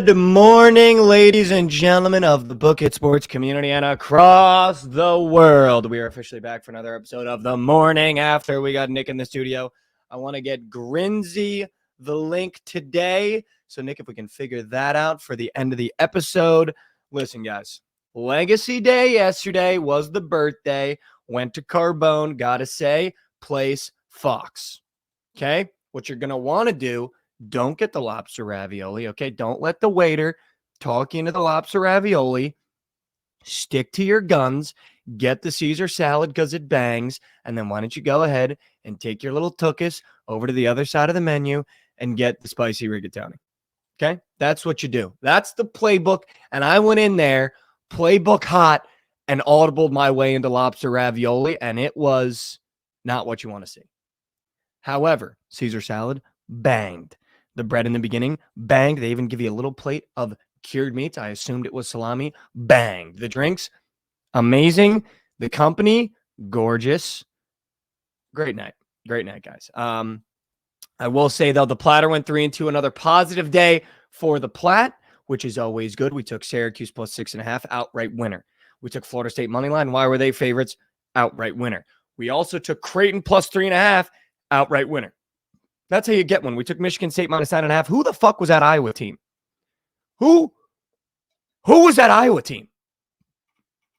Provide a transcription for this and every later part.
Good morning, ladies and gentlemen of the Book It Sports community and across the world. We are officially back for another episode of The Morning After. We got Nick in the studio. I want to get Grinzy the link today. So, Nick, if we can figure that out for the end of the episode. Listen, guys, Legacy Day yesterday was the birthday. Went to Carbone. Gotta say, place Fox. Okay? What you're going to want to do, don't get the lobster ravioli, okay? Don't let the waiter talk you into the lobster ravioli. Stick to your guns. Get the Caesar salad because it bangs. And then why don't you go ahead and take your little tuchus over to the other side of the menu and get the spicy rigatoni. Okay? That's what you do. That's the playbook. And I went in there, playbook hot, and audibled my way into lobster ravioli, and it was not what you want to see. However, Caesar salad banged. The bread in the beginning banged. They even give you a little plate of cured meats. I assumed it was salami. Banged. The drinks, amazing. The company, gorgeous. Great night. Great night, guys. I will say, though, the Platter went 3-2. Another positive day for the Platte, which is always good. We took Syracuse plus 6.5, outright winner. We took Florida State money line. Why were they favorites? Outright winner. We also took Creighton plus 3.5, outright winner. That's how you get one. We took Michigan State minus 9.5. Who the fuck was that Iowa team? Who was that Iowa team?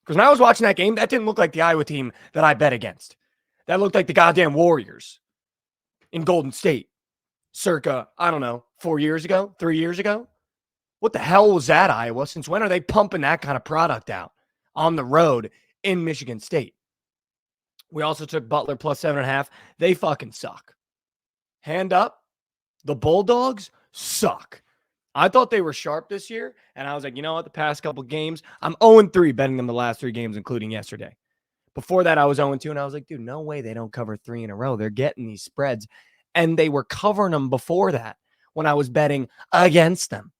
Because when I was watching that game, that didn't look like the Iowa team that I bet against. That looked like the goddamn Warriors in Golden State circa, I don't know, 4 years ago, 3 years ago. What the hell was that, Iowa? Since when are they pumping that kind of product out on the road in Michigan State? We also took Butler plus 7.5. They fucking suck. Hand up, the Bulldogs suck. I thought they were sharp this year, and I was like, you know what, the past couple games, I'm 0-3 betting them the last 3 games, including yesterday. Before that, I was 0-2, and I was like, dude, no way they don't cover 3 in a row. They're getting these spreads, and they were covering them before that when I was betting against them.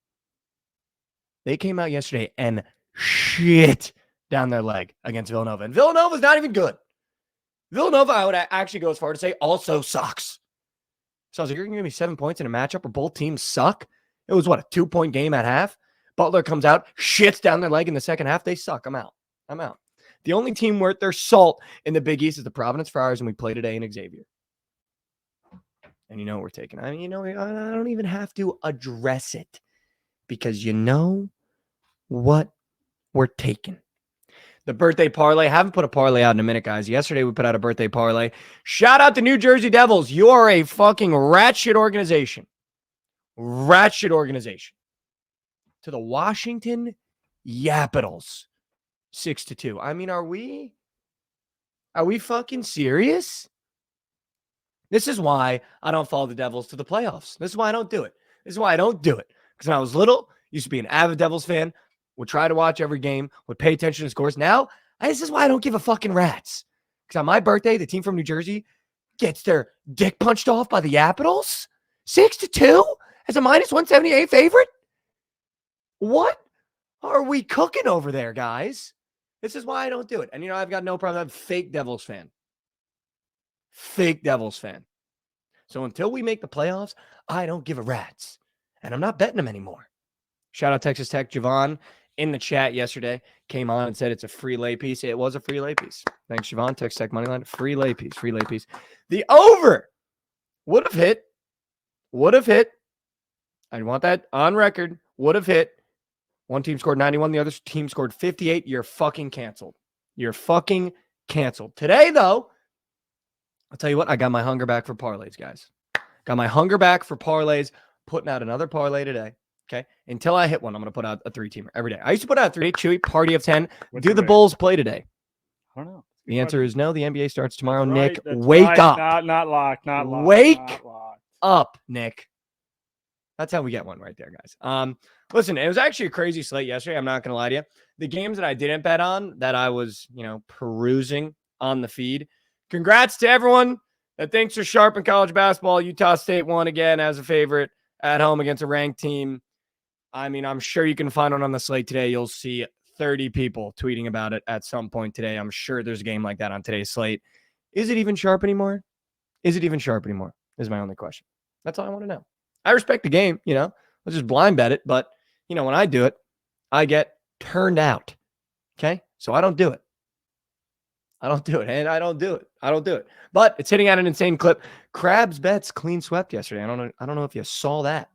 They came out yesterday and shit down their leg against Villanova, and Villanova's not even good. Villanova, I would actually go as far to say, also sucks. So I was like, you're going to give me 7 points in a matchup where both teams suck? It was, what, a 2-point game at half? Butler comes out, shits down their leg in the second half. They suck. I'm out. The only team worth their salt in the Big East is the Providence Friars, and we play today in Xavier. And you know what we're taking. I mean, I don't even have to address it because you know what we're taking. The birthday parlay. I haven't put a parlay out in a minute, guys. Yesterday, we put out a birthday parlay. Shout out to New Jersey Devils. You are a fucking rat shit organization. Rat shit organization. To the Washington Yapitals. 6-2. I mean, are we fucking serious? This is why I don't follow the Devils to the playoffs. This is why I don't do it. Because when I was little, used to be an avid Devils fan. Would try to watch every game, would pay attention to scores. Now, this is why I don't give a fucking rat's. Because on my birthday, the team from New Jersey gets their dick punched off by the Yapitals? 6-2 as a minus 178 favorite? What are we cooking over there, guys? This is why I don't do it. And, I've got no problem. I'm a fake Devils fan. So until we make the playoffs, I don't give a rat's. And I'm not betting them anymore. Shout out Texas Tech. Javon in the chat yesterday came on and said it's a free lay piece. It was a free lay piece. Thanks, Javon. Texas Tech money line. Free lay piece. The over would have hit. I want that on record. Would have hit. One team scored 91. The other team scored 58. You're fucking canceled. Today, though, I'll tell you what. I got my hunger back for parlays, guys. Putting out another parlay today. Okay. Until I hit one, I'm going to put out a 3-teamer every day. I used to put out a 3-day Chewy party of 10. Do the Bulls play today? I don't know. The answer is no. The NBA starts tomorrow. That's Nick, right. wake up. Not locked. Wake up, Nick. That's how we get one right there, guys. Listen, it was actually a crazy slate yesterday. I'm not going to lie to you. The games that I didn't bet on that I was, perusing on the feed. Congrats to everyone that thinks they're sharp in college basketball. Utah State won again as a favorite at home against a ranked team. I mean, I'm sure you can find one on the slate today. You'll see 30 people tweeting about it at some point today. I'm sure there's a game like that on today's slate. Is it even sharp anymore? Is my only question. That's all I want to know. I respect the game, let's just blind bet it, but You know, when I do it, I get turned out. Okay. So I don't do it. I don't do it. And I don't do it. I don't do it. But it's hitting at an insane clip. Crabs bets clean swept yesterday. I don't know if you saw that.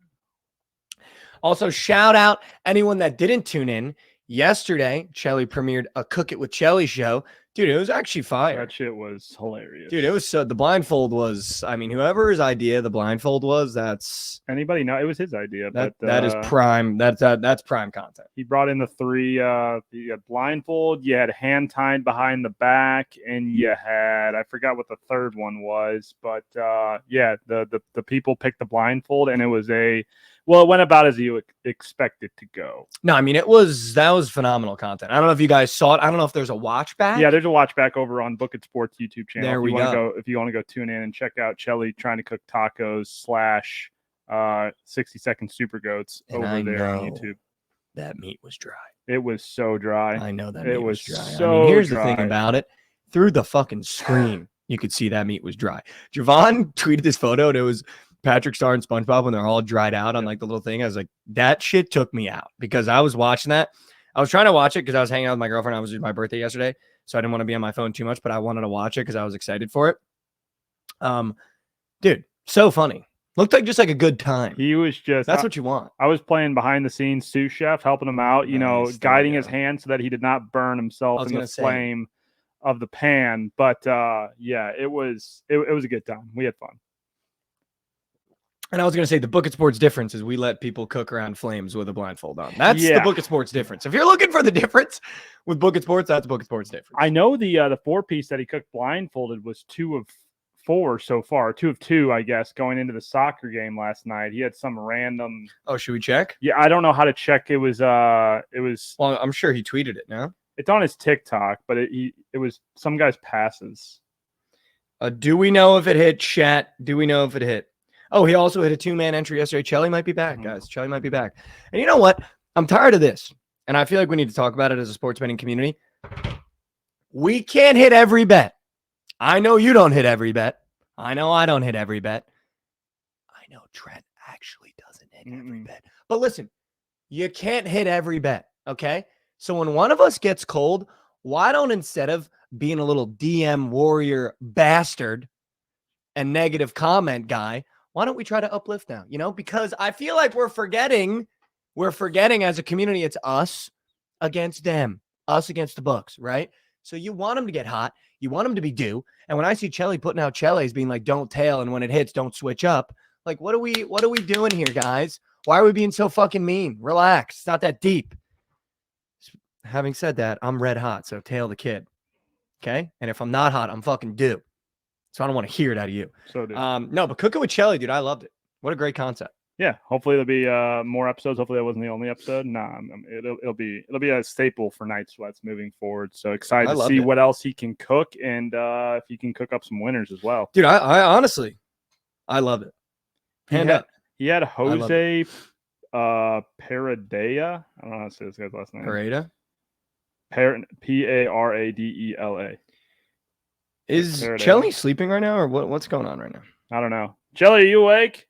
Also, shout out anyone that didn't tune in. Yesterday, Chelly premiered a Cook It with Chelly show. Dude, it was actually fire. That shit was hilarious. Dude, it was so the blindfold was, I mean, whoever's idea the blindfold was, that's anybody know it was his idea, that but that is prime. That's prime content. he brought in the three you had blindfold, you had hand tied behind the back, and you had I forgot what the third one was, but yeah, the people picked the blindfold, and it was it went about as you expect it to go. No, I mean that was phenomenal content. I don't know if you guys saw it. I don't know if there's a watch back. Yeah, there's a watch back over on Book It Sports YouTube channel. There we go. If you want to go tune in and check out Chelly trying to cook tacos / 60-second super goats And over I there on know YouTube. that meat was dry. It was so dry. I know that It meat was was dry. so here's the dry. thing about it. Through the fucking screen, you could see that meat was dry. Javon tweeted this photo, and it was Patrick Star and SpongeBob when they're all dried out on like the little thing. I was like, that shit took me out because I was watching that. I was trying to watch it because I was hanging out with my girlfriend. It was my birthday yesterday, so I didn't want to be on my phone too much, but I wanted to watch it because I was excited for it. Dude, so funny. Looked like just like a good time. He was just That's what you want. I was playing behind the scenes sous chef, helping him out, Nice, guiding there you his go. hand so that he did not burn himself in the flame of the pan. But yeah, it was a good time. We had fun. And I was going to say the Book It Sports difference is we let people cook around flames with a blindfold on. That's the Yeah. Book It Sports difference. If you're looking for the difference with Book It Sports, that's Book It Sports difference. I know the 4-piece that he cooked blindfolded was 2 of 4 so far, 2 of 2, I guess, going into the soccer game last night. He had some random. Oh, should we check? Yeah, I don't know how to check. It was. Well, I'm sure he tweeted it now. It's on his TikTok, but it was some guy's passes. Do we know if it hit, chat? Do we know if it hit? Oh, he also hit a 2-man entry yesterday. Chelly might be back, guys. Chelly might be back. And you know what? I'm tired of this. And I feel like we need to talk about it as a sports betting community. We can't hit every bet. I know you don't hit every bet. I know I don't hit every bet. I know Trent actually doesn't hit every bet. But listen, you can't hit every bet, okay? So when one of us gets cold, why don't, instead of being a little DM warrior bastard and negative comment guy, why don't we try to uplift now? Because I feel like we're forgetting as a community, it's us against them, us against the books, right? So you want them to get hot. You want them to be due. And when I see Chelly putting out Chelly's being like, don't tail, and when it hits, don't switch up. Like, what are we doing here, guys? Why are we being so fucking mean? Relax. It's not that deep. Having said that, I'm red hot, so tail the kid. Okay? And if I'm not hot, I'm fucking due. So I don't want to hear it out of you. So dude. No, but Cook It with Chelly, dude, I loved it. What a great concept. Yeah, hopefully there'll be more episodes. Hopefully that wasn't the only episode. Nah, it'll be a staple for Night Sweats moving forward. So excited to see what else he can cook, and if he can cook up some winners as well. Dude, I honestly, I love it. Hand up. He had Jose Paradela. I don't know how to say this guy's last name. Parada? Paradela. Is Chelly sleeping right now, or what's going on right now? I don't know. Chelly, are you awake?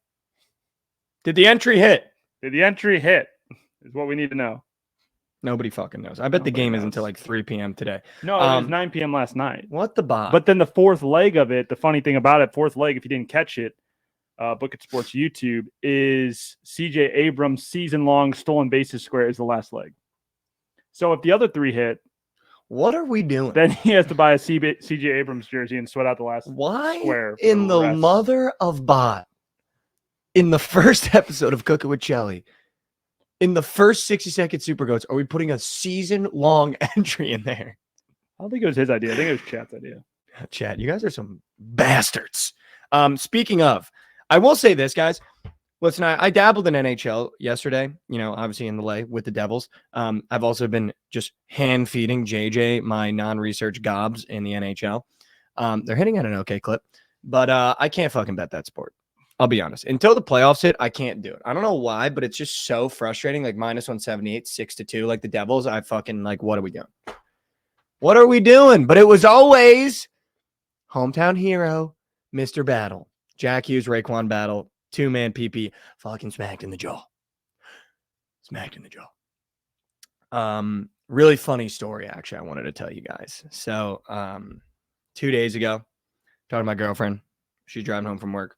Did the entry hit? Did the entry hit? Is what we need to know. Nobody fucking knows. I bet the game is until like 3 p.m. today. No, it was 9 p.m. last night. What the bob? But then the fourth leg of it, the funny thing about it, fourth leg, if you didn't catch it, Book It Sports YouTube, is CJ Abrams' season-long stolen bases square is the last leg. So if the other 3 hit, what are we doing? Then he has to buy a CJ Abrams jersey and sweat out the last square. In the mother of bot, in the first episode of Cook It with Chelly, in the first 60-second Super Goats, are we putting a season-long entry in there? I don't think it was his idea. I think it was Chat's idea. Chat, you guys are some bastards. Speaking of, I will say this, guys. Listen, I dabbled in NHL yesterday, obviously in the lay with the Devils. I've also been just hand feeding JJ my non-research gobs in the NHL. They're hitting at an okay clip, but I can't fucking bet that sport. I'll be honest. Until the playoffs hit, I can't do it. I don't know why, but it's just so frustrating. Like -178, 6-2, like the Devils. I fucking like, what are we doing? What are we doing? But it was always hometown hero, Mr. Battle. Jack Hughes, Raekwon Battle. 2-man PP, fucking smacked in the jaw. Smacked in the jaw. Really funny story, actually, I wanted to tell you guys. So 2 days ago, talking to my girlfriend. She's driving home from work.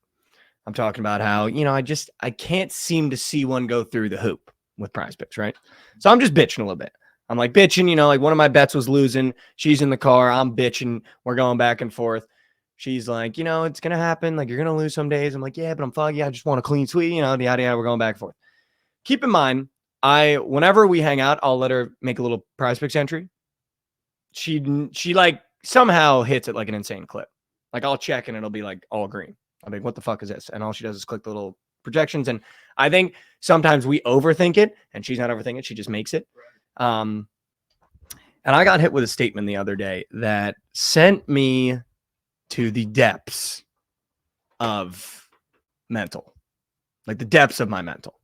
I'm talking about how, I can't seem to see one go through the hoop with Prize Picks, right? So I'm just bitching a little bit. I'm like bitching, like one of my bets was losing. She's in the car. I'm bitching. We're going back and forth. She's like, it's going to happen. Like, you're going to lose some days. I'm like, yeah, but I'm foggy. I just want a clean sweep, yada, yada. We're going back and forth. Keep in mind, whenever we hang out, I'll let her make a little Prize Picks entry. She like somehow hits it like an insane clip. Like, I'll check and it'll be like all green. I'm like, what the fuck is this? And all she does is click the little projections. And I think sometimes we overthink it, and she's not overthinking it. She just makes it. And I got hit with a statement the other day that sent me to the depths of mental, like the depths of my mental.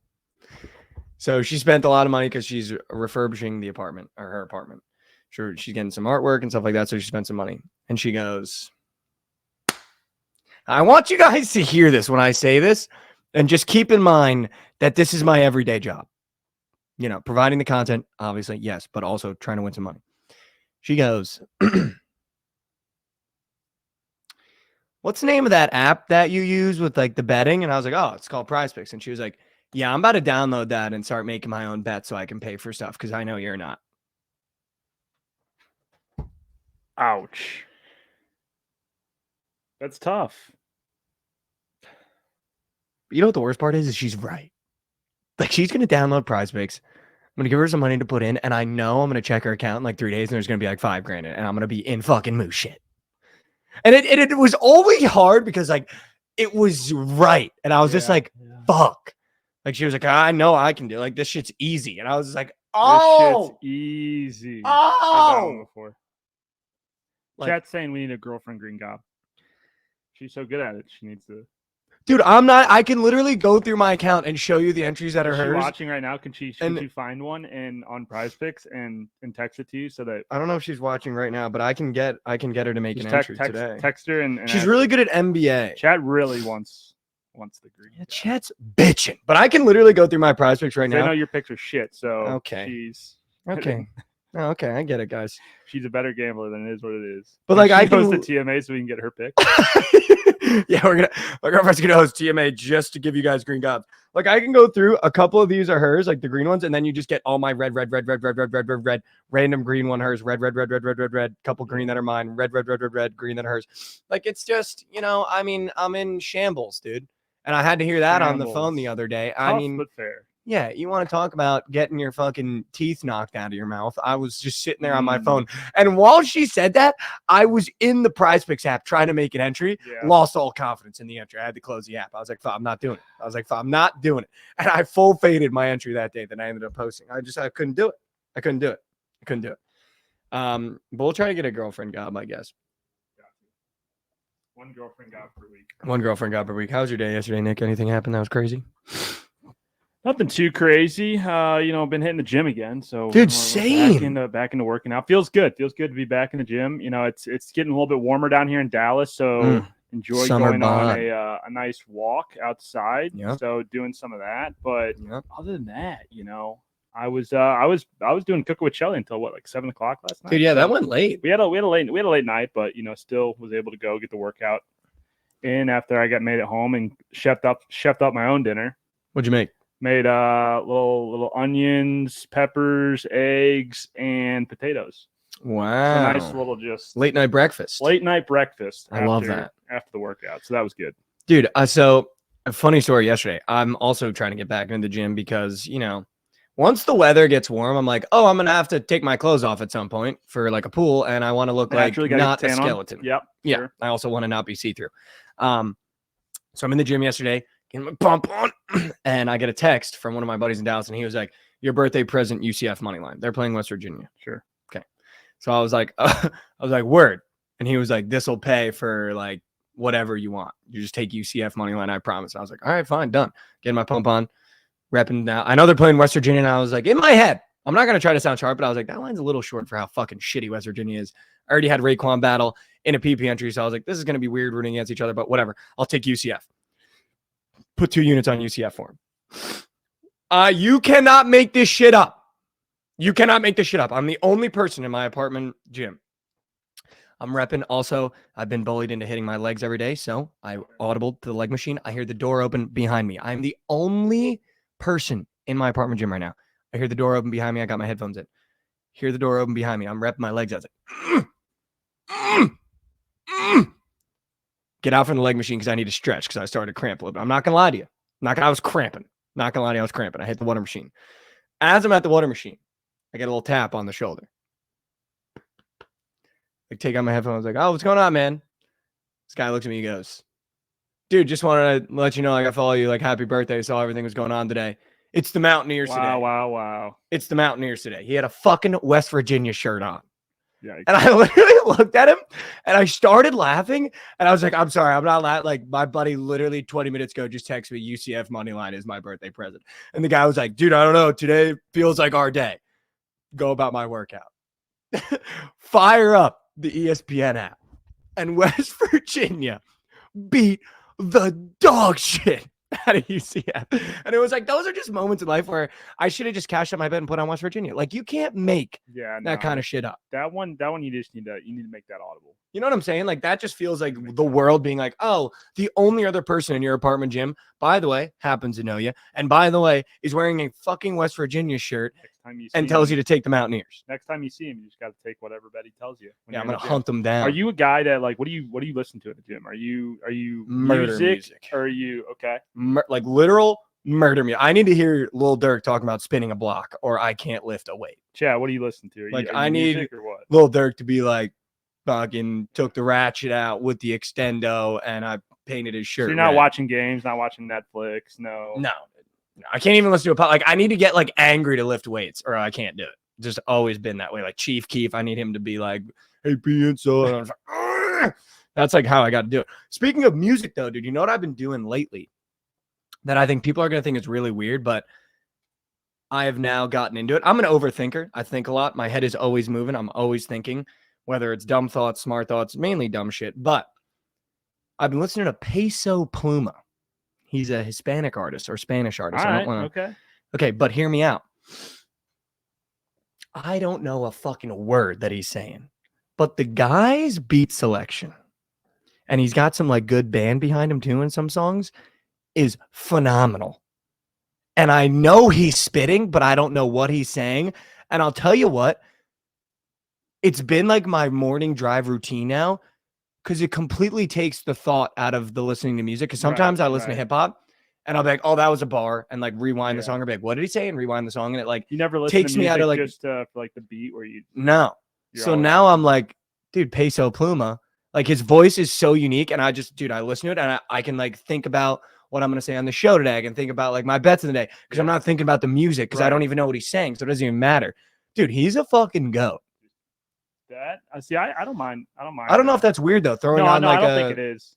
So she spent a lot of money because she's refurbishing the apartment, or her apartment. Sure, she's getting some artwork and stuff like that. So she spent some money, and she goes, I want you guys to hear this when I say this, and just keep in mind that this is my everyday job. Providing the content, obviously, yes, but also trying to win some money. She goes, what's the name of that app that you use with like the betting? And I was like, oh, it's called Prize Picks. And she was like, yeah, I'm about to download that and start making my own bets so I can pay for stuff because I know you're not. Ouch. That's tough. You know what the worst part is she's right. Like, she's going to download Prize Picks. I'm going to give her some money to put in, and I know I'm going to check her account in like 3 days, and there's going to be like $5,000 in it, and I'm going to be in fucking moose shit. And it was always hard because like it was right. And I was just like, fuck. Like, she was like, I know I can do it. Like, this shit's easy. And I was just like, oh, this shit's easy. Oh, before. Like, Chat's saying we need a girlfriend green gob. She's so good at it. She needs to. Dude, I can literally go through my account and show you the entries that are hers. Is she watching right now? Can you find one on Prize Picks and text it to you so that I don't know if she's watching right now, but I can get her to make an entry today. Text her and she's really good at NBA. Chat really wants the green. Yeah, Chat's bitching, but I can literally go through my Prize Picks right now. I know your picks are shit, so okay. She's okay. Oh, okay, I get it, guys. She's a better gambler than it is what it is. But like, I goes to TMA so we can get her pick. Yeah, my girlfriend's gonna host TMA just to give you guys green gobs. Like, I can go through a couple of these are hers, like the green ones, and then you just get all my red, random green one hers, red, couple green that are mine, red, green that are hers. Like, it's just, I mean, I'm in shambles, dude. And I had to hear that on the phone the other day. Tough, I mean, but fair. Yeah, you want to talk about getting your fucking teeth knocked out of your mouth. I was just sitting there on my phone. And while she said that, I was in the Prize Picks app trying to make an entry, lost all confidence in the entry. I had to close the app. I was like, I'm not doing it. I'm not doing it. And I full faded my entry that day that I ended up posting. I couldn't do it. I couldn't do it. But we'll try to get a girlfriend gob, I guess. One girlfriend gob per week. One girlfriend gob per week. How was your day yesterday, Nick? Anything happened that was crazy? Nothing too crazy. Been hitting the gym again. So dude, same. Back into working out. Feels good. Feels good to be back in the gym. It's getting a little bit warmer down here in Dallas. So enjoy going on a nice walk outside. Yep. So doing some of that. But other than that, I was doing cooking with Shelly until like 7 o'clock last night. Dude, yeah, that went late. We had a late night, but still was able to go get the workout in after I made it home and chefed up my own dinner. What'd you make? Made little onions, peppers, eggs, and potatoes. Wow. So nice little just late night breakfast. I love that. After the workout. So that was good. Dude, so a funny story yesterday. I'm also trying to get back into the gym because, once the weather gets warm, I'm like, oh, I'm going to have to take my clothes off at some point for like a pool. And I want to look like not a skeleton. Yep. Yeah. Sure. I also want to not be see-through. So I'm in the gym yesterday, getting my pump on, and I get a text from one of my buddies in Dallas, and he was like, your birthday present, UCF money line. They're playing West Virginia. Sure. Okay. So I was like, word. And he was like, this will pay for like whatever you want. You just take UCF money line, I promise. I was like, all right, fine, done. Getting my pump on, repping now. I know they're playing West Virginia, and I was like, in my head, I'm not going to try to sound sharp, but I was like, that line's a little short for how fucking shitty West Virginia is. I already had Raekwon battle in a PP entry, so I was like, this is going to be weird rooting against each other, but whatever. I'll take UCF. Put 2 units on UCF for him. You cannot make this shit up. You cannot make this shit up. I'm the only person in my apartment gym. I'm repping. Also, I've been bullied into hitting my legs every day, so I audible to the leg machine. I hear the door open behind me. I'm the only person in my apartment gym right now. I hear the door open behind me. I got my headphones in. Hear the door open behind me. I'm repping my legs. I was like, get out from the leg machine because I need to stretch because I started to cramp a little bit. I'm not gonna lie to you. I was cramping. Not gonna lie to you, I was cramping. I hit the water machine. As I'm at the water machine, I get a little tap on the shoulder. Like, take out my headphones. Like, oh, what's going on, man? This guy looks at me. He goes, dude, just wanted to let you know, like, I follow you. Like, happy birthday. Saw everything was going on today. It's the Mountaineers today. Wow. It's the Mountaineers today. He had a fucking West Virginia shirt on. Yeah. And I literally looked at him and I started laughing. And I was like, I'm sorry, I'm not laughing. Like, my buddy literally 20 minutes ago just texted me, UCF money line is my birthday present. And the guy was like, dude, I don't know. Today feels like our day. Go about my workout. Fire up the ESPN app. And West Virginia beat the dog shit out of UCF. And it was like, those are just moments in life where I should have just cashed out my bet and put on West Virginia. Like, you can't make that kind of shit up. That one you just need to make that audible. You know what I'm saying? Like, that just feels like the world being like, oh, the only other person in your apartment gym, by the way, happens to know you. And by the way, is wearing a fucking West Virginia shirt and tells you to take the Mountaineers. Next time you see him, you just got to take whatever bet he tells you. Yeah, I'm going to hunt them down. Are you a guy that, like, what do you listen to at the gym? Are you murder music? Or are you, okay? Like literal murder music. I need to hear Lil Durk talking about spinning a block or I can't lift a weight. Chad, what do you listen to? I need Lil Durk to be like, fucking took the ratchet out with the extendo and I painted his shirt. So you're not watching games, not watching Netflix. No, I can't even listen to like, I need to get like angry to lift weights or I can't do it. Just always been that way. Like Chief Keef, I need him to be like, hey, be inside. Like, that's like how I got to do it. Speaking of music though, dude, you know what I've been doing lately that I think people are going to think is really weird, but I have now gotten into it. I'm an overthinker. I think a lot. My head is always moving. I'm always thinking. Whether it's dumb thoughts, smart thoughts, mainly dumb shit. But I've been listening to Peso Pluma. He's a Hispanic artist or Spanish artist. All right, okay, but hear me out. I don't know a fucking word that he's saying. But the guy's beat selection, and he's got some like good band behind him too in some songs, is phenomenal. And I know he's spitting, but I don't know what he's saying. And I'll tell you what. It's been like my morning drive routine now because it completely takes the thought out of the listening to music. Because sometimes I listen to hip hop and I'll be like, oh, that was a bar, and like rewind the song or be like, what did he say? And rewind the song. And it like you never listen takes to me out of like just for like the beat where you no. So now I'm like, dude, Peso Pluma, like his voice is so unique. And I listen to it and I can like think about what I'm going to say on the show today. I can think about like my bets of the day because I'm not thinking about the music because I don't even know what he's saying. So it doesn't even matter. Dude, he's a fucking goat. That I don't mind. I don't know if that's weird though. Throwing on like I don't think it is.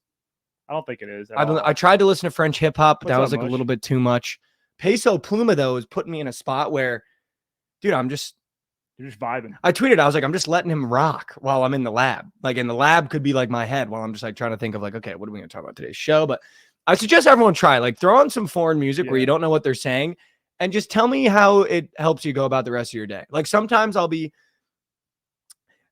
I don't think it is. I tried to listen to French hip hop, but that was like a little bit too much. Peso Pluma though is putting me in a spot where, dude, you're just vibing. I tweeted, I was like, I'm just letting him rock while I'm in the lab. Like, in the lab could be like my head while I'm just like trying to think of like, okay, what are we going to talk about today's show? But I suggest everyone try like throw on some foreign music where you don't know what they're saying, and just tell me how it helps you go about the rest of your day. Like sometimes I'll be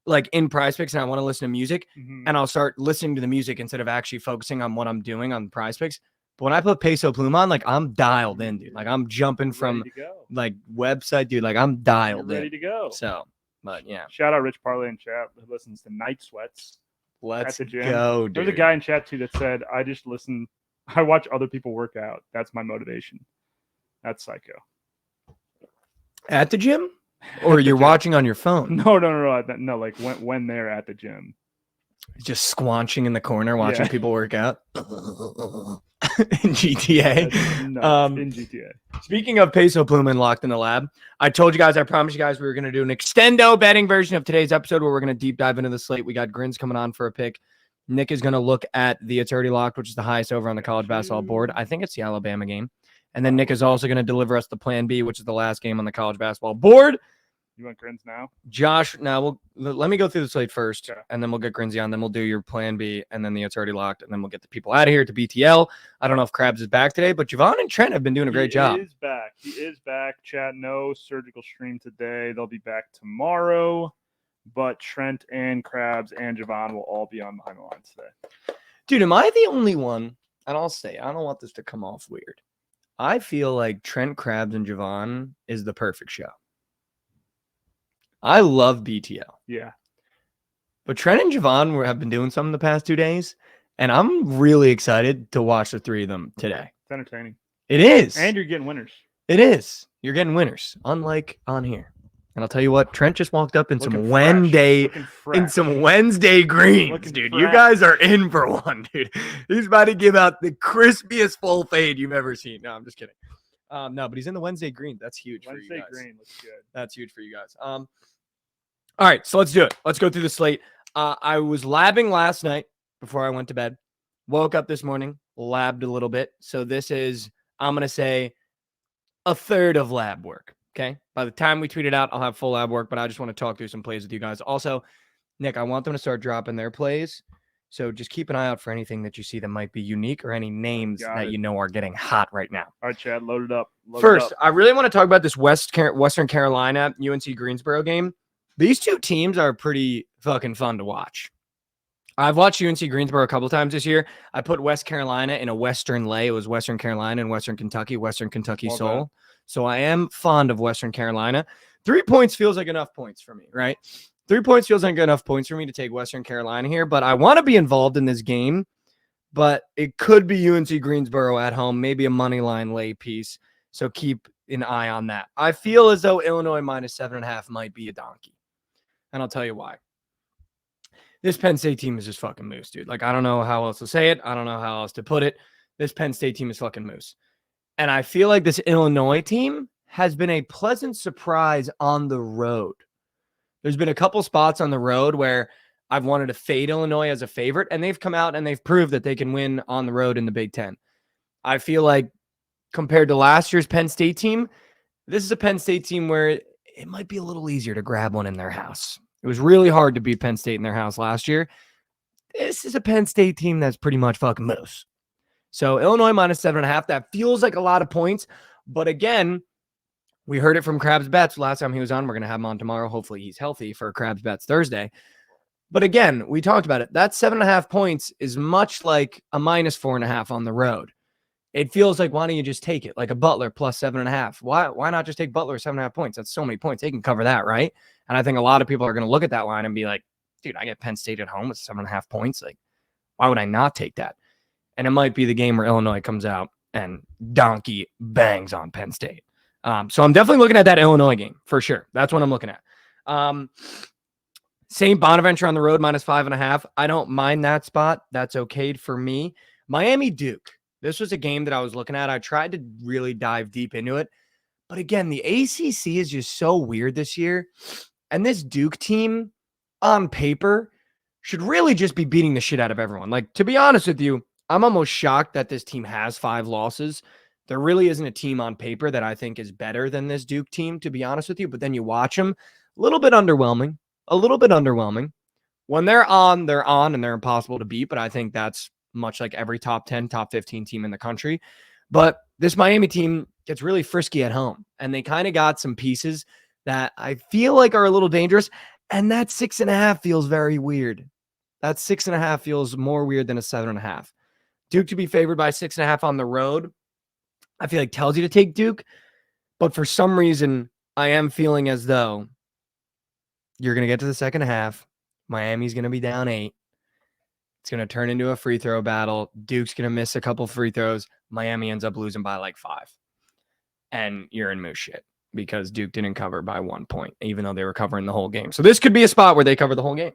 like in Prize Picks and I want to listen to music and I'll start listening to the music instead of actually focusing on what I'm doing on Prize Picks. But when I put Peso Pluma on, like I'm dialed in, dude. Like I'm jumping from like website, dude. Like I'm dialed in. Ready to go. So, but yeah. Shout out Rich Parlay in chat who listens to Night Sweats. Let's at the gym. go, dude. There's a guy in chat too that said, I watch other people work out. That's my motivation. That's psycho. At the gym? Or you're watching on your phone? No. Like when they're at the gym. Just squanching in the corner watching people work out. In GTA. In GTA. Speaking of Peso Pluma and Locked in the Lab, I promised you guys we were going to do an extendo betting version of today's episode where we're going to deep dive into the slate. We got Grins coming on for a pick. Nick is going to look at the It's Already Locked, which is the highest over on the college basketball board. I think it's the Alabama game. And then Nick is also going to deliver us the Plan B, which is the last game on the college basketball board. You want Grins now? Josh, now let me go through the slate first, and then we'll get Grinsey on. Then we'll do your Plan B, and then the It's Already Locked, and then we'll get the people out of here to BTL. I don't know if Krabs is back today, but Javon and Trent have been doing a great job. He is back. He is back, chat. No surgical stream today. They'll be back tomorrow. But Trent and Krabs and Javon will all be on Behind the Lines today. Dude, am I the only one? And I'll say, I don't want this to come off weird. I feel like Trent, Krabs, and Javon is the perfect show. I love BTL. Yeah. But Trent and Javon have been doing something the past 2 days, and I'm really excited to watch the three of them today. It's entertaining. It is. And you're getting winners. It is. You're getting winners, unlike on here. And I'll tell you what, Trent just walked up in Looking some fresh. Wednesday Looking fresh. in some Wednesday greens, Looking dude. fresh. You guys are in for one, dude. He's about to give out the crispiest full fade you've ever seen. No, I'm just kidding. No, but he's in the Wednesday green. That's huge for you Wednesday guys. green looks good. That's huge for you guys. All right, so let's do it. Let's go through the slate. I was labbing last night before I went to bed. Woke up this morning, labbed a little bit. So this is, I'm going to say, a third of lab work. Okay. By the time we tweet it out, I'll have full lab work, but I just want to talk through some plays with you guys. Also, Nick, I want them to start dropping their plays. So just keep an eye out for anything that you see that might be unique or any names that you know are getting hot right now. All right, Chad, load it up. First, I really want to talk about this Western Carolina UNC Greensboro game. These two teams are pretty fucking fun to watch. I've watched UNC Greensboro a couple times this year. I put West Carolina in a Western lay. It was Western Carolina and Western Kentucky Soul. So I am fond of Western Carolina. 3 points feels like enough points for me, right? 3 points feels like enough points for me to take Western Carolina here, but I want to be involved in this game, but it could be UNC Greensboro at home, maybe a money line lay piece. So keep an eye on that. I feel as though Illinois minus 7.5 might be a donkey. And I'll tell you why. This Penn State team is just fucking moose, dude. Like, I don't know how else to say it. I don't know how else to put it. This Penn State team is fucking moose. And I feel like this Illinois team has been a pleasant surprise on the road. There's been a couple spots on the road where I've wanted to fade Illinois as a favorite, and they've come out and they've proved that they can win on the road in the Big Ten. I feel like compared to last year's Penn State team, this is a Penn State team where it might be a little easier to grab one in their house. It was really hard to beat Penn State in their house last year. This is a Penn State team that's pretty much fucking moose. So Illinois minus 7.5, that feels like a lot of points. But again, we heard it from Krabs Bets last time he was on. We're going to have him on tomorrow. Hopefully he's healthy for Krabs Bets Thursday. But again, we talked about it. That 7.5 points is much like a minus 4.5 on the road. It feels like, why don't you just take it? Like a Butler plus 7.5. Why not just take Butler 7.5 points? That's so many points. They can cover that, right? And I think a lot of people are going to look at that line and be like, dude, I get Penn State at home with 7.5 points. Like, why would I not take that? And it might be the game where Illinois comes out and donkey bangs on Penn State. So I'm definitely looking at that Illinois game for sure. That's what I'm looking at. St. Bonaventure on the road minus 5.5. I don't mind that spot. That's okay for me. Miami Duke. This was a game that I was looking at. I tried to really dive deep into it. But again, the ACC is just so weird this year. And this Duke team on paper should really just be beating the shit out of everyone. Like, to be honest with you, I'm almost shocked that this team has 5 losses. There really isn't a team on paper that I think is better than this Duke team, to be honest with you. But then you watch them, a little bit underwhelming. When they're on, and they're impossible to beat. But I think that's much like every top 10, top 15 team in the country. But this Miami team gets really frisky at home. And they kind of got some pieces that I feel like are a little dangerous. And that 6.5 feels very weird. That 6.5 feels more weird than a 7.5. Duke to be favored by 6.5 on the road, I feel like tells you to take Duke. But for some reason, I am feeling as though you're going to get to the second half. Miami's going to be down 8. It's going to turn into a free throw battle. Duke's going to miss a couple free throws. Miami ends up losing by like 5. And you're in moose shit because Duke didn't cover by 1 point, even though they were covering the whole game. So this could be a spot where they cover the whole game.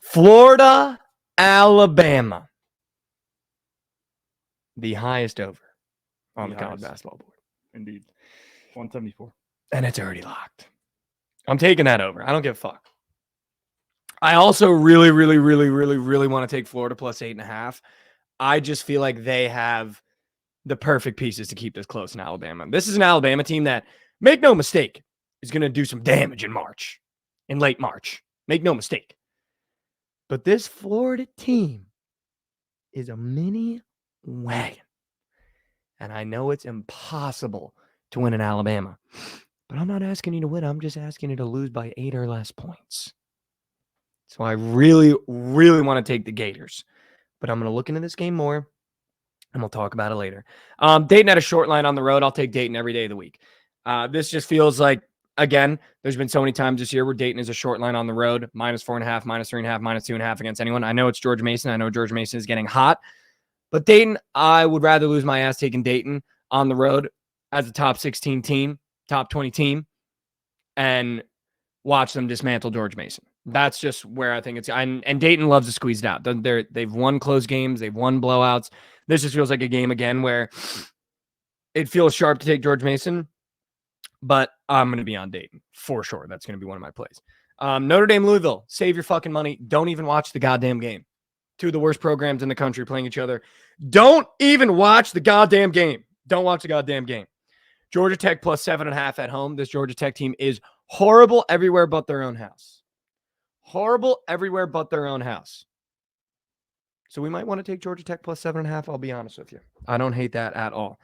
Florida, Alabama. The highest over on the college basketball board. Indeed. 174. And it's already locked. I'm taking that over. I don't give a fuck. I also really want to take Florida plus 8.5. I just feel like they have the perfect pieces to keep this close in Alabama. This is an Alabama team that, make no mistake, is going to do some damage in late March. Make no mistake. But this Florida team is a mini wagon. And I know it's impossible to win in Alabama. But I'm not asking you to win. I'm just asking you to lose by 8 or less points. So I really, really want to take the Gators. But I'm going to look into this game more, and we'll talk about it later. Dayton had a short line on the road. I'll take Dayton every day of the week. This just feels like, again, there's been so many times this year where Dayton is a short line on the road, -4.5, -3.5, -2.5 against anyone. I know it's George Mason. I know George Mason is getting hot. But Dayton, I would rather lose my ass taking Dayton on the road as a top 16 team, top 20 team, and watch them dismantle George Mason. That's just where I think it's. And Dayton loves to squeeze it out. They've won close games. They've won blowouts. This just feels like a game again where it feels sharp to take George Mason, but I'm going to be on Dayton for sure. That's going to be one of my plays. Notre Dame, Louisville, save your fucking money. Don't even watch the goddamn game. Two of the worst programs in the country playing each other. Don't even watch the goddamn game. Don't watch the goddamn game. Georgia Tech +7.5 at home. This Georgia Tech team is horrible everywhere but their own house. Horrible everywhere but their own house. So we might want to take Georgia Tech +7.5. I'll be honest with you. I don't hate that at all.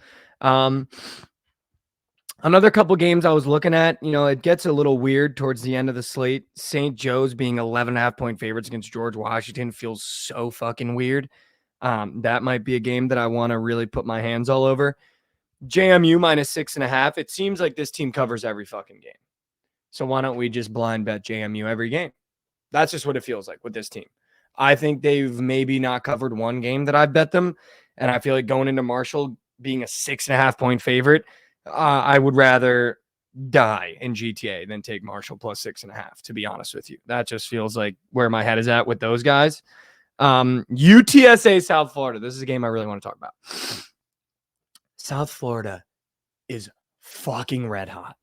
Another couple games I was looking at, it gets a little weird towards the end of the slate. St. Joe's being 11.5 point favorites against George Washington feels so fucking weird. That might be a game that I want to really put my hands all over. JMU -6.5. It seems like this team covers every fucking game. So why don't we just blind bet JMU every game? That's just what it feels like with this team. I think they've maybe not covered one game that I've bet them. And I feel like going into Marshall being a 6.5 point favorite, I would rather die in GTA than take Marshall +6.5, to be honest with you. That just feels like where my head is at with those guys. UTSA, South Florida. This is a game I really want to talk about. South Florida is fucking red hot.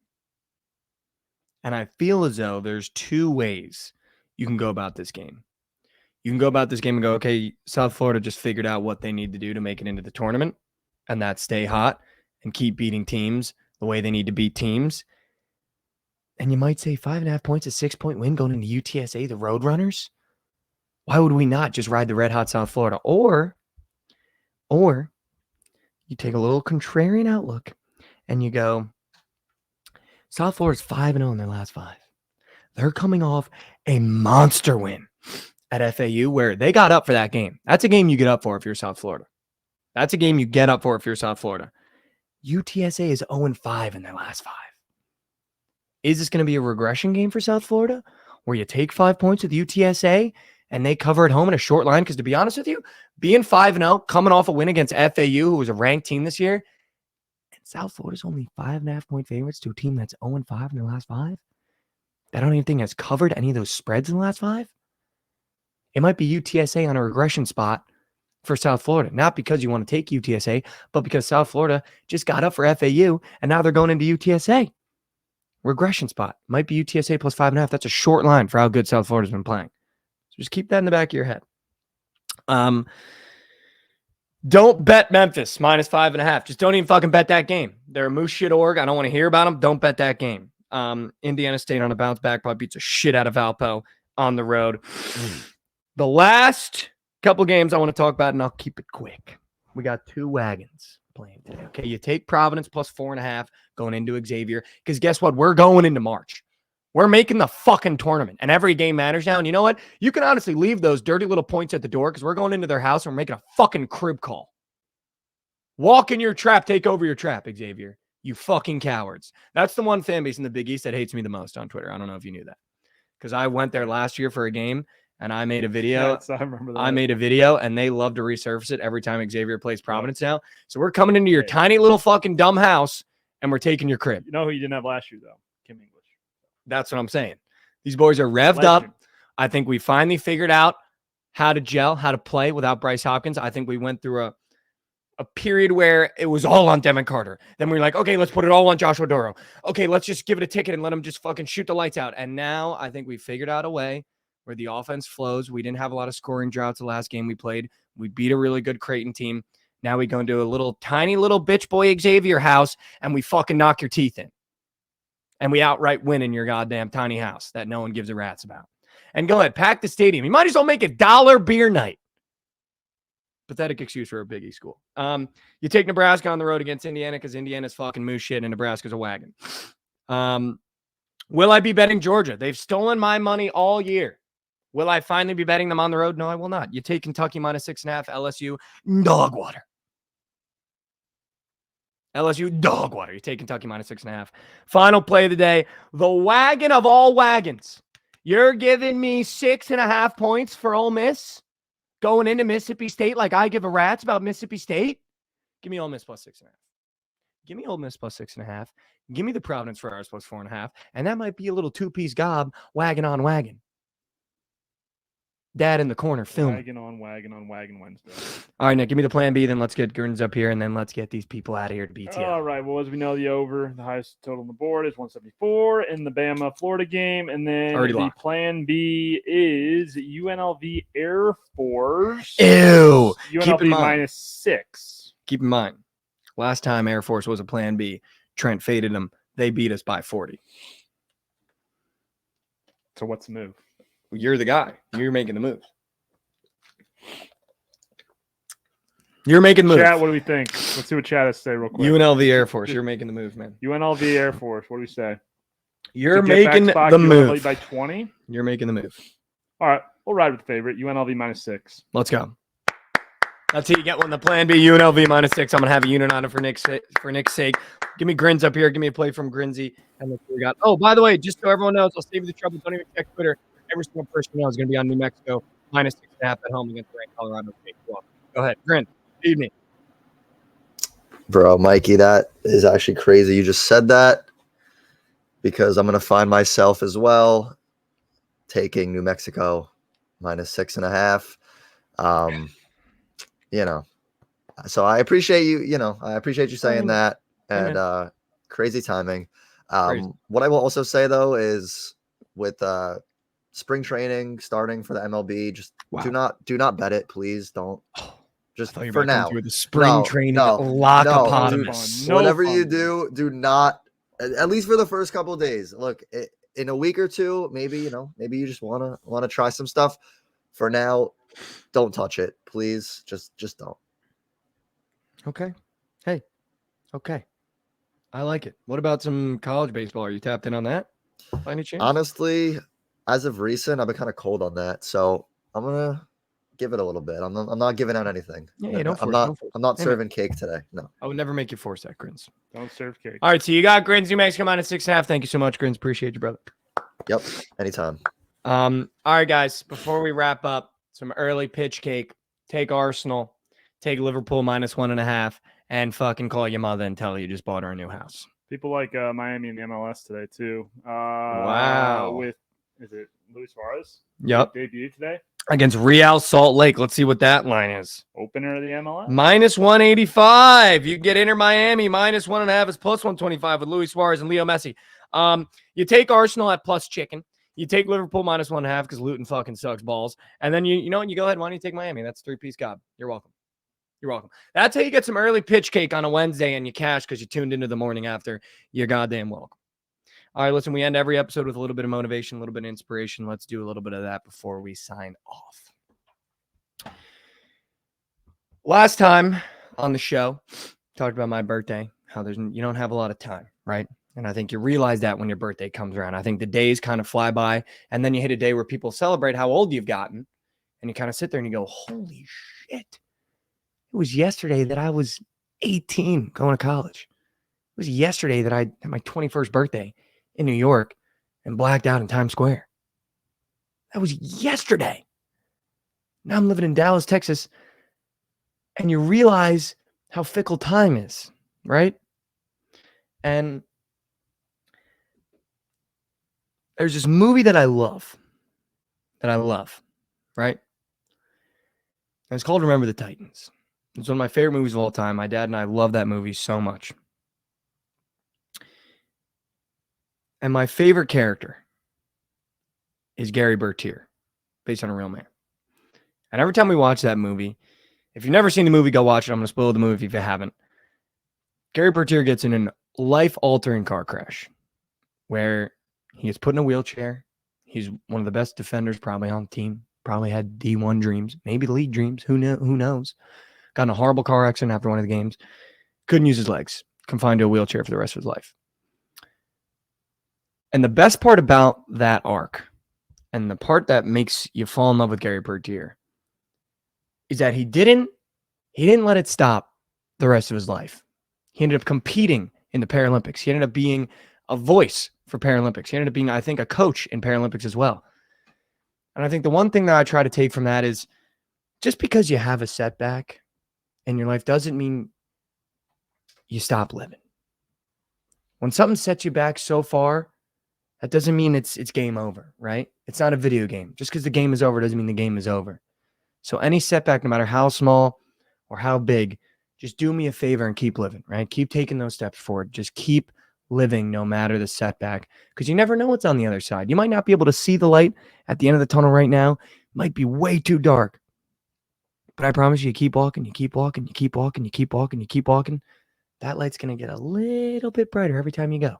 And I feel as though there's two ways you can go about this game. You can go about this game and go, okay, South Florida just figured out what they need to do to make it into the tournament, and that's stay hot and keep beating teams the way they need to beat teams. And you might say 5.5 points, a 6-point win going into UTSA, the Roadrunners. Why would we not just ride the red hot South Florida? Or you take a little contrarian outlook and you go, South Florida's 5-0 in their last 5. They're coming off a monster win at FAU where they got up for that game. That's a game you get up for if you're South Florida. That's a game you get up for if you're South Florida. UTSA is 0-5 in their last 5. Is this going to be a regression game for South Florida where you take 5 points with UTSA and they cover at home in a short line? Because to be honest with you, being 5-0, coming off a win against FAU, who was a ranked team this year, and South Florida's only 5.5 point favorites to a team that's 0-5 in their last 5. I don't even think has covered any of those spreads in the last 5. It might be UTSA on a regression spot for South Florida, not because you want to take UTSA, but because South Florida just got up for FAU and now they're going into UTSA. Regression spot might be UTSA +5.5. That's a short line for how good South Florida's been playing. So just keep that in the back of your head. Don't bet Memphis -5.5. Just don't even fucking bet that game. They're a moose shit org. I don't want to hear about them. Don't bet that game. Indiana State on a bounce back probably beats a shit out of Valpo on the road. The last couple games I want to talk about, and I'll keep it quick. We got 2 wagons playing today. Okay, you take Providence +4.5 going into Xavier, because guess what? We're going into March. We're making the fucking tournament, and every game matters now. And you know what? You can honestly leave those dirty little points at the door because we're going into their house and we're making a fucking crib call. Walk in your trap, take over your trap, Xavier. You fucking cowards. That's the one fan base in the Big East that hates me the most on Twitter. I don't know if you knew that. Because I went there last year for a game and I made a video. Yes, I remember that. I made a video and they love to resurface it every time Xavier plays Providence now. So we're coming into your tiny little fucking dumb house and we're taking your crib. You know who you didn't have last year, though? Kim English. That's what I'm saying. These boys are revved up. I think we finally figured out how to gel, how to play without Bryce Hopkins. I think we went through a period where it was all on Devin Carter. Then we were like, okay, let's put it all on Joshua Doro. Okay, let's just give it a ticket and let him just fucking shoot the lights out. And now I think we figured out a way where the offense flows. We didn't have a lot of scoring droughts the last game we played. We beat a really good Creighton team. Now we go into a little tiny little bitch boy Xavier house and we fucking knock your teeth in. And we outright win in your goddamn tiny house that no one gives a rat's about. And go ahead, pack the stadium. You might as well make $1 beer night. Pathetic excuse for a Big East school. You take Nebraska on the road against Indiana because Indiana's fucking moose shit and Nebraska's a wagon. Will I be betting Georgia? They've stolen my money all year. Will I finally be betting them on the road? No, I will not. You take Kentucky minus 6.5, LSU, dog water. LSU, dog water. You take Kentucky minus 6.5. Final play of the day, the wagon of all wagons. You're giving me 6.5 points for Ole Miss going into Mississippi State like I give a rat's about Mississippi State? Give me Ole Miss plus 6.5. Give me Ole Miss plus 6.5. Give me the Providence Friars plus 4.5. And that might be a little two-piece gob, wagon on wagon. Dad in the corner filming. Wagon on wagon Wednesday. All right, Nick, give me the plan B. Then let's get Grins up here, and then let's get these people out of here to BTL. All right. Well, as we know, the over, the highest total on the board is 174 in the Bama-Florida game. And then plan B is UNLV Air Force. Ew. UNLV minus 6. Keep in mind, last time Air Force was a plan B, Trent faded them. They beat us by 40. So what's the move? You're the guy. You're making the move. You're making the move. Chat, what do we think? Let's see what chat has to say real quick. UNLV Air Force. You're making the move, man. UNLV Air Force. What do we say? You're making the move. By 20? You're making the move. All right. We'll ride with the favorite. UNLV minus 6. Let's go. That's how you get one. The plan B, UNLV minus 6. I'm going to have a unit on it for Nick's sake. Give me Grins up here. Give me a play from Grinsey. And let's see what we got. Oh, by the way, just so everyone knows, I'll save you the trouble. Don't even check Twitter. Every single person you know is going to be on New Mexico minus 6.5 at home against the ranked Colorado State. Go ahead. Grin. Evening. Bro, Mikey, that is actually crazy. You just said that because I'm going to find myself as well taking New Mexico minus 6.5. So I appreciate you, I appreciate you saying that, and crazy timing. What I will also say though is with spring training starting for the MLB, just do not bet it, please. Don't. Just for now. The spring training lockopotamus. Whatever you do not, at least for the first couple of days. Look, in a week or two, maybe you just wanna try some stuff. For now, don't touch it, please. Just don't. Okay. Hey. Okay. I like it. What about some college baseball? Are you tapped in on that by any chance? Honestly, as of recent, I've been kind of cold on that, so I'm gonna give it a little bit. I'm not giving out anything. Yeah, I'm not serving cake today. No. I would never make you force that, Grins. Don't serve cake. All right, so you got Grins, New Mexico minus 6.5. Thank you so much, Grins. Appreciate you, brother. Yep. Anytime. All right, guys. Before we wrap up, some early pitch cake. Take Arsenal. Take Liverpool minus 1.5, and fucking call your mother and tell her you just bought her a new house. People like Miami and the MLS today too. Wow. Is it Luis Suarez? Yep. Debut today against Real Salt Lake. Let's see what that line is. Opener of the MLS. Minus 185. You get Inter Miami minus 1.5 is plus 125 with Luis Suarez and Leo Messi. You take Arsenal at plus chicken. You take Liverpool minus 1.5 because Luton fucking sucks balls. And then you know what? You go ahead. Why don't you take Miami? That's 3-piece gob. You're welcome. You're welcome. That's how you get some early pitch cake on a Wednesday and you cash because you tuned into the morning after. You're goddamn welcome. All right, listen, we end every episode with a little bit of motivation, a little bit of inspiration. Let's do a little bit of that before we sign off. Last time on the show, talked about my birthday, how you don't have a lot of time, right? And I think you realize that when your birthday comes around. I think the days kind of fly by, and then you hit a day where people celebrate how old you've gotten, and you kind of sit there and you go, holy shit. It was yesterday that I was 18 going to college. It was yesterday that I had my 21st birthday in New York and blacked out in Times Square. That was yesterday. Now I'm living in Dallas, Texas, and you realize how fickle time is, right? And there's this movie that I love, right? And it's called Remember the Titans. It's one of my favorite movies of all time. My dad and I love that movie so much. And my favorite character is Gary Bertier, based on a real man. And every time we watch that movie, if you've never seen the movie, go watch it. I'm going to spoil the movie if you haven't. Gary Bertier gets in a life-altering car crash where he is put in a wheelchair. He's one of the best defenders probably on the team, Probably had D1 dreams, maybe league dreams. Who knows? Got in a horrible car accident after one of the games. Couldn't use his legs. Confined to a wheelchair for the rest of his life. And the best part about that arc, and the part that makes you fall in love with Gary Bertier, is that he didn't let it stop the rest of his life. He ended up competing in the Paralympics. He ended up being a voice for Paralympics. He ended up being, I think, a coach in Paralympics as well. And I think the one thing that I try to take from that is just because you have a setback in your life doesn't mean you stop living. When something sets you back so far, that doesn't mean it's game over, right? It's not a video game. Just because the game is over doesn't mean the game is over. So any setback, no matter how small or how big, just do me a favor and keep living, right? Keep taking those steps forward. Just keep living no matter the setback, because you never know what's on the other side. You might not be able to see the light at the end of the tunnel right now. It might be way too dark. But I promise you keep walking, you keep walking, you keep walking, you keep walking, you keep walking. That light's going to get a little bit brighter every time you go.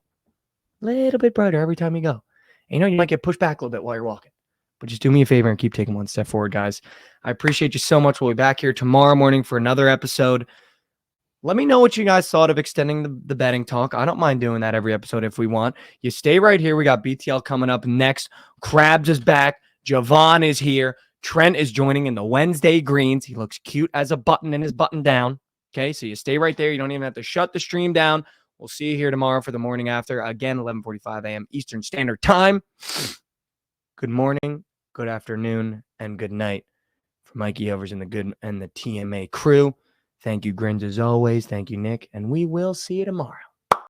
Little bit brighter every time you go. And you might get pushed back a little bit while you're walking. But just do me a favor and keep taking one step forward, guys. I appreciate you so much. We'll be back here tomorrow morning for another episode. Let me know what you guys thought of extending the betting talk. I don't mind doing that every episode if we want. You stay right here. We got BTL coming up next. Krabs is back. Javon is here. Trent is joining in the Wednesday greens. He looks cute as a button in his button down. Okay, so you stay right there. You don't even have to shut the stream down. We'll see you here tomorrow for the morning after. Again, 11:45 a.m. Eastern Standard Time. Good morning, good afternoon, and good night for Mikey Overs and the TMA crew. Thank you, Grins, as always. Thank you, Nick. And we will see you tomorrow.